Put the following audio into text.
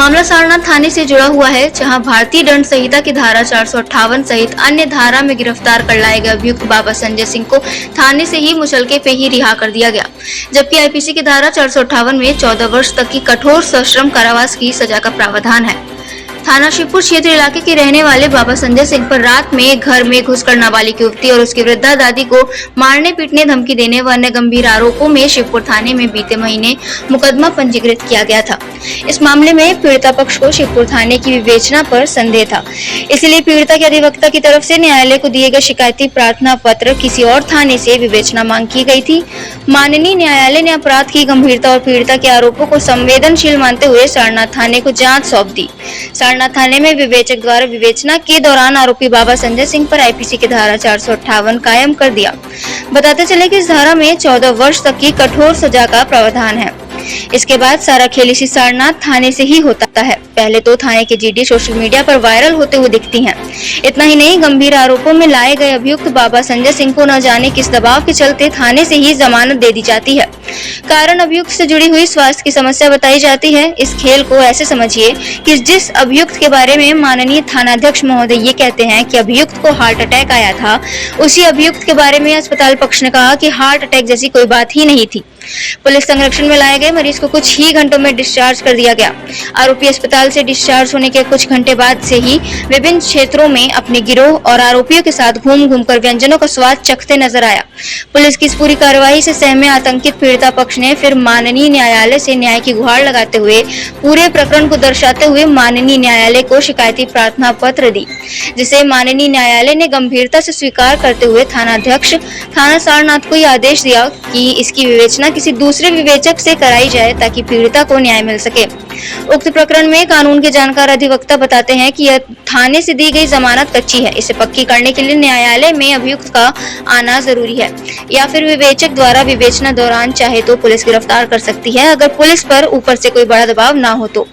मामला सारनाथ थाने से जुड़ा हुआ है, जहां भारतीय दंड संहिता की धारा 458 सहित अन्य धारा में गिरफ्तार कर लाए गए अभियुक्त बाबा संजय सिंह को थाने से ही मुचलके पे ही रिहा कर दिया गया, जबकि आईपीसी की धारा 458 में 14 वर्ष तक की कठोर सश्रम कारावास की सजा का प्रावधान है। थाना शिवपुर क्षेत्र इलाके के रहने वाले बाबा संजय सिंह पर रात में घर में घुसकर नाबालिग युवती और उसकी वृद्धा दादी को मारने पीटने धमकी देने व अन्य गंभीर आरोपों में शिवपुर थाने में बीते महीने मुकदमा पंजीकृत किया गया था। इस मामले में पीड़िता पक्ष को शिवपुर थाने की विवेचना पर संदेह था, इसलिए पीड़िता के अधिवक्ता की तरफ से न्यायालय को दिए गए शिकायती प्रार्थना पत्र किसी और थाने से विवेचना मांग की गई थी। माननीय न्यायालय ने अपराध की गंभीरता और पीड़िता के आरोपों को संवेदनशील मानते हुए सारनाथ थाने को जांच सौंप दी। सारनाथ थाने में विवेचक द्वारा विवेचना के दौरान आरोपी बाबा संजय सिंह पर आईपीसी की धारा 458 कायम कर दिया। बताते चले कि इस धारा में 14 वर्ष तक की कठोर सजा का प्रावधान है। इसके बाद सारा खेल इसी सारनाथ थाने से ही होता है। पहले तो थाने की जीडी सोशल मीडिया पर वायरल होते हुए दिखती हैं। इतना ही नहीं, गंभीर आरोपों में लाए गए अभियुक्त बाबा संजय सिंह को न जाने किस दबाव के चलते थाने से ही जमानत दे दी जाती है। कारण अभियुक्त से जुड़ी हुई स्वास्थ्य की समस्या बताई जाती है। इस खेल को ऐसे समझिए कि जिस अभियुक्त के बारे में माननीय थानाध्यक्ष महोदय ये कहते हैं कि अभियुक्त को हार्ट अटैक आया था, उसी अभियुक्त के बारे में अस्पताल पक्ष ने कहा कि हार्ट अटैक जैसी कोई बात ही नहीं थी। पुलिस संरक्षण में लाए गए मरीज को कुछ ही घंटों में डिस्चार्ज कर दिया गया। आरोपी अस्पताल से डिस्चार्ज होने के कुछ घंटे बाद से ही विभिन्न क्षेत्रों में अपने गिरोह और आरोपियों के साथ घूम घूमकर व्यंजनों का स्वाद चखते नजर आया। पुलिस की इस पूरी कार्रवाई से सहमे आतंकित पीड़िता पक्ष ने फिर माननीय न्यायालय से न्याय की गुहार लगाते हुए पूरे प्रकरण को दर्शाते हुए माननीय न्यायालय को शिकायती प्रार्थना पत्र दी, जिसे माननीय न्यायालय ने गंभीरता से स्वीकार करते हुए थानाध्यक्ष थाना सारनाथ को यह आदेश दिया कि इसकी विवेचना किसी दूसरे विवेचक से कराई जाए ताकि पीड़िता को न्याय मिल सके। उक्त प्रकरण में कानून के जानकार अधिवक्ता बताते हैं कि यह थाने से दी गई जमानत कच्ची है। इसे पक्की करने के लिए न्यायालय में अभियुक्त का आना जरूरी है, या फिर विवेचक द्वारा विवेचना दौरान चाहे तो पुलिस गिरफ्तार कर सकती है, अगर पुलिस पर ऊपर से कोई बड़ा दबाव ना हो तो।